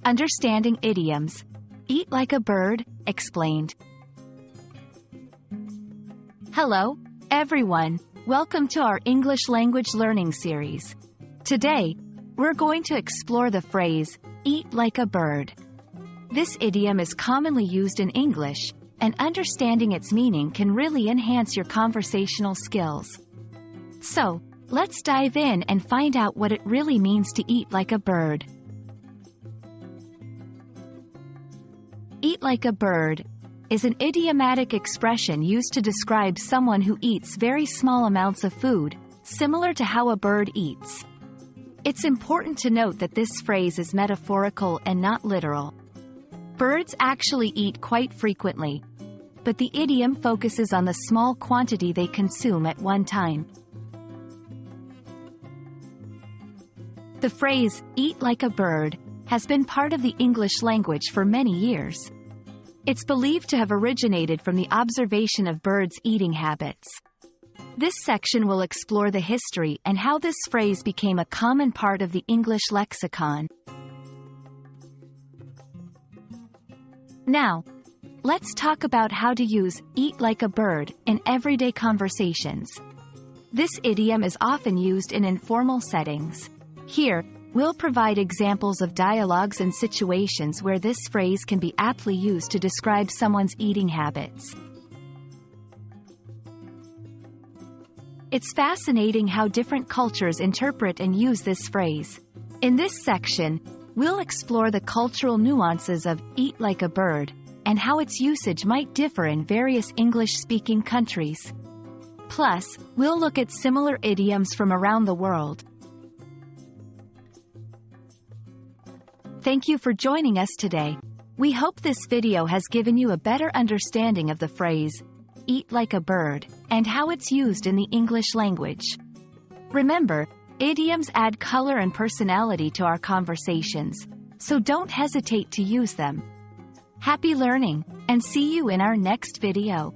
Understanding idioms. Eat like a bird, explained. Hello, everyone. Welcome to our English language learning series. Today, we're going to explore the phrase, eat like a bird. This idiom is commonly used in English, and understanding its meaning can really enhance your conversational skills. So, let's dive in and find out what it really means to eat like a bird. Eat like a bird is an idiomatic expression used to describe someone who eats very small amounts of food, similar to how a bird eats. It's important to note that this phrase is metaphorical and not literal. Birds actually eat quite frequently, but the idiom focuses on the small quantity they consume at one time. The phrase, eat like a bird, has been part of the English language for many years. It's believed to have originated from the observation of birds' eating habits. This section will explore the history and how this phrase became a common part of the English lexicon. Now, let's talk about how to use eat like a bird in everyday conversations. This idiom is often used in informal settings. Here, we'll provide examples of dialogues and situations where this phrase can be aptly used to describe someone's eating habits. It's fascinating how different cultures interpret and use this phrase. In this section, we'll explore the cultural nuances of eat like a bird and how its usage might differ in various English-speaking countries. Plus, we'll look at similar idioms from around the world. Thank you for joining us today. We hope this video has given you a better understanding of the phrase, eat like a bird, and how it's used in the English language. Remember, idioms add color and personality to our conversations, so don't hesitate to use them. Happy learning, and see you in our next video.